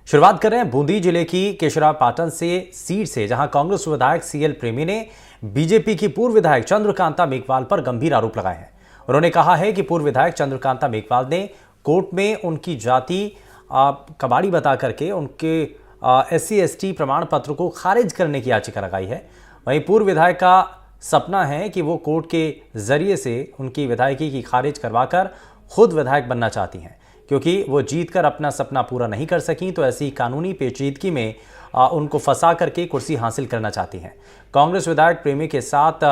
शुरुआत कर रहे हैं बूंदी जिले की केशरापाटन से सीट से, जहां कांग्रेस विधायक सीएल प्रेमी ने बीजेपी की पूर्व विधायक चंद्रकांता मेघवाल पर गंभीर आरोप लगाए हैं। उन्होंने कहा है कि पूर्व विधायक चंद्रकांता मेघवाल ने कोर्ट में उनकी जाति कबाड़ी बता करके उनके SC/ST प्रमाण पत्र को खारिज करने की याचिका लगाई है। वहीं पूर्व विधायक का सपना है कि वो कोर्ट के जरिए से उनकी विधायकी की खारिज करवाकर खुद विधायक बनना चाहती हैं, क्योंकि वो जीतकर अपना सपना पूरा नहीं कर सकी तो ऐसी कानूनी पेचीदगी में उनको फंसा करके कुर्सी हासिल करना चाहती हैं। कांग्रेस विधायक प्रेमी के साथ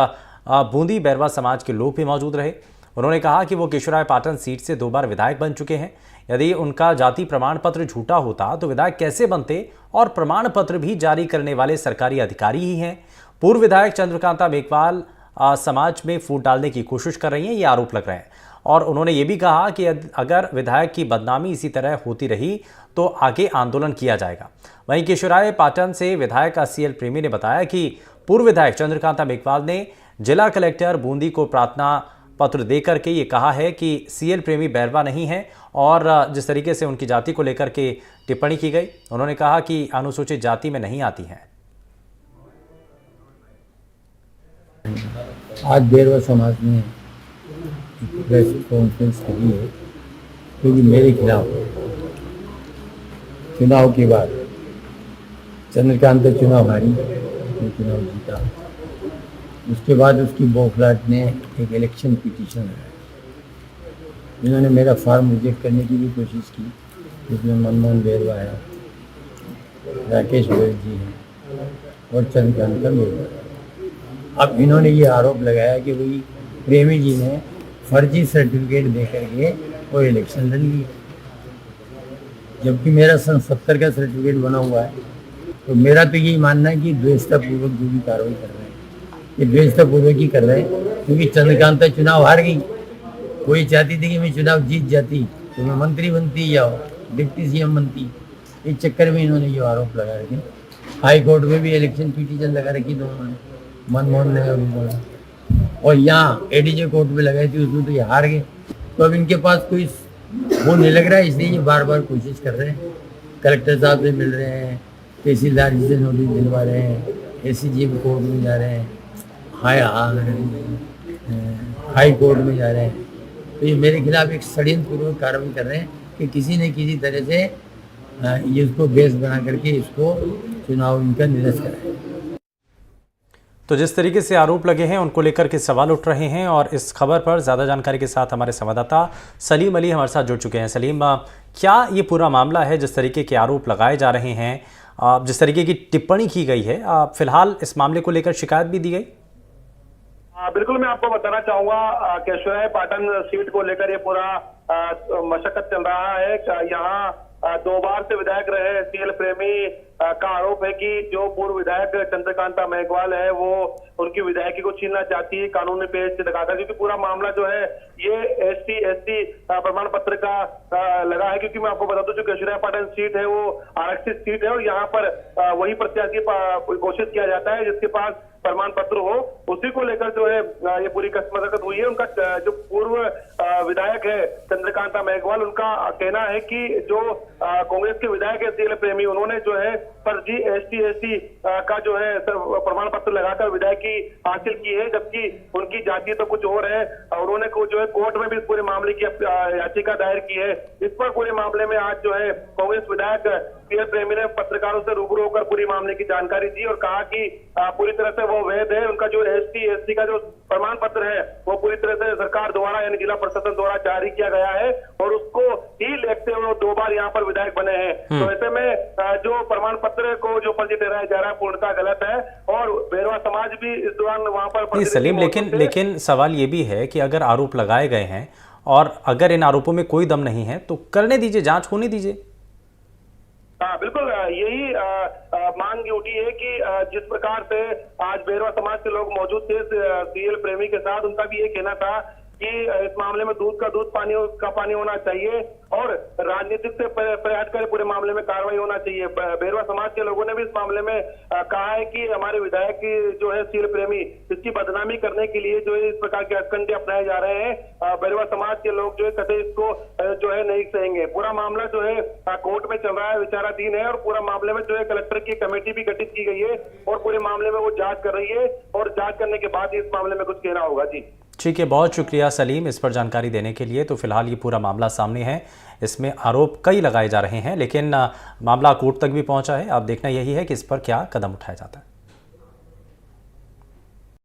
बूंदी बैरवा समाज के लोग भी मौजूद रहे। उन्होंने कहा कि वो केशरापाटन सीट से 2 बार विधायक बन चुके हैं। यदि उनका जाति प्रमाण पत्र झूठा होता तो विधायक कैसे बनते, और प्रमाण पत्र भी जारी करने वाले सरकारी अधिकारी ही हैं। पूर्व विधायक चंद्रकांता मेघवाल समाज में फूट डालने की कोशिश कर रही हैं, ये आरोप लग रहे हैं। और उन्होंने ये भी कहा कि अगर विधायक की बदनामी इसी तरह होती रही तो आगे आंदोलन किया जाएगा। वहीं केशरापाटन से विधायक सीएल प्रेमी ने बताया कि पूर्व विधायक चंद्रकांता मेघवाल ने जिला कलेक्टर बूंदी को प्रार्थना पत्र देकर के ये कहा है कि सीएल प्रेमी बैरवा नहीं है, और जिस तरीके से उनकी जाति को लेकर के टिप्पणी की गई, उन्होंने कहा कि अनुसूचित जाति में नहीं आती हैं। आज बैरवा समाज ने प्रेस कॉन्फ्रेंस करी है, क्योंकि मेरे खिलाफ चुनाव के बाद चंद्रकांत चुनाव हारी, चुनाव जीता, उसके बाद उसकी बौखलाहट ने एक इलेक्शन पिटीशन लगाया, जिन्होंने मेरा फॉर्म रिजेक्ट करने की भी कोशिश की, जिसमें मनमोहन बैरवा है, राकेश बैरवा जी हैं और चंद्रकांत मेघवाल। अब इन्होंने ये आरोप लगाया कि भाई प्रेमी जी ने फर्जी सर्टिफिकेट दे करके वो इलेक्शन लड़ लिया, जबकि मेरा सन 70 का सर्टिफिकेट बना हुआ है। तो मेरा तो यही मानना है कि द्वेषतापूर्वक जो भी कार्रवाई कर रहे हैं ये द्वेषतापूर्वक ही कर रहे हैं, क्योंकि चंद्रकांता चुनाव हार गई। कोई चाहती थी कि मैं चुनाव जीत जाती तो मैं मंत्री बनती या डिप्टी CM बनती। इस चक्कर में इन्होंने ये आरोप लगा रखे। हाई कोर्ट में भी इलेक्शन पिटीशन लगा रखी दोनों ने, मनमोहन ने और उन्होंने, और यहाँ ADJ कोर्ट में लगाई थी, उसमें तो ये हार गए। तो अब इनके पास कोई वो नहीं लग रहा है, इसलिए ये बार बार कोशिश कर रहे हैं। कलेक्टर साहब से मिल रहे हैं, तहसीलदार जी से नोटिस दिलवा रहे हैं, SCGM कोर्ट में जा रहे हैं, हाई कोर्ट में जा रहे हैं। तो ये मेरे खिलाफ एक षड्यंत्रपूर्वक कार्रवाई कर रहे हैं कि किसी न किसी तरह से ये इसको बेस बना करके इसको चुनाव इनका निरस्त कराए। तो जिस तरीके से आरोप लगे हैं उनको लेकर के सवाल उठ रहे हैं, और इस खबर पर ज़्यादा जानकारी के साथ हमारे संवाददाता सलीम अली हमारे साथ जुड़ चुके हैं। सलीम, क्या ये पूरा मामला है, जिस तरीके के आरोप लगाए जा रहे हैं, जिस तरीके की टिप्पणी की गई है, फिलहाल इस मामले को लेकर शिकायत भी दी गई? बिल्कुल, मैं आपको बताना चाहूंगा केशरापाटन सीट को लेकर ये पूरा मशक्कत चल रहा है। यहाँ 2 बार से विधायक रहे सीएल प्रेमी का आरोप है कि जो पूर्व विधायक चंद्रकांता मेघवाल है वो उनकी विधायकी को छीनना चाहती है कानूनी पेच लगाकर, क्योंकि पूरा मामला जो है ये SC/ST प्रमाण पत्र का लगा है। क्योंकि मैं आपको बता दूं जो केशरापाटन सीट है वो आरक्षित सीट है, और यहाँ पर वही प्रत्याशी घोषित किया जाता है जिसके पास प्रमाण पत्र हो। उसी को लेकर जो है ये पूरी कसमसकत हुई है। उनका जो पूर्व विधायक है चंद्रकांता मेघवाल, उनका कहना है कि जो कांग्रेस के विधायक है सीएल प्रेमी, उन्होंने जो है फर्जी ST/ST का जो है प्रमाण पत्र लगाकर विधायकी हासिल की है, जबकि उनकी जाति तो कुछ और है। उन्होंने को जो है कोर्ट में भी इस पूरे मामले की याचिका दायर की है। इस पर पूरे मामले में आज जो है कांग्रेस विधायक सीएल प्रेमी ने पत्रकारों से रूबरू होकर पूरी मामले की जानकारी दी और कहा कि पूरी तरह से वो वैध है। उनका जो ST/ST का जो प्रमाण पत्र है वो पूरी तरह से सरकार द्वारा यानी जिला प्रशासन द्वारा जारी किया गया है, और उसको ही लेते हुए 2 बार यहाँ पर विधायक बने हैं। तो ऐसे में जो प्रमाण पत्र को जो फर्जी ठहराया जा रहा है पूर्णतः गलत है, और बैरवा समाज भी इस दौरान वहां पर। सलीम, लेकिन सवाल ये भी है कि अगर आरोप लगाए गए हैं और अगर इन आरोपों में कोई दम नहीं है तो करने दीजिए, जांच होने दीजिए। हाँ बिल्कुल, यही मांग उठी है कि जिस प्रकार से आज बैरवा समाज के लोग मौजूद थे सीएल प्रेमी के साथ, उनका भी ये कहना था कि इस मामले में दूध का दूध, पानी का पानी होना चाहिए और राजनीतिक से हट कर पूरे मामले में कार्रवाई होना चाहिए। बेरवा समाज के लोगों ने भी इस मामले में कहा है कि हमारे विधायक की जो है सील प्रेमी, इसकी बदनामी करने के लिए जो है इस प्रकार के हथकंडे अपनाए जा रहे हैं। बेरवा समाज के लोग जो है कतई इसको जो है नहीं सहेंगे। पूरा मामला जो है कोर्ट में चल रहा है, विचाराधीन है और पूरा मामले में जो है कलेक्टर की कमेटी भी गठित की गई है और पूरे मामले में वो जांच कर रही है और जांच करने के बाद इस मामले में कुछ कहना होगा। जी ठीक है, बहुत शुक्रिया सलीम इस पर जानकारी देने के लिए। तो फिलहाल ये पूरा मामला सामने है, इसमें आरोप कई लगाए जा रहे हैं, लेकिन मामला कोर्ट तक भी पहुंचा है। अब देखना यही है कि इस पर क्या कदम उठाया जाता है।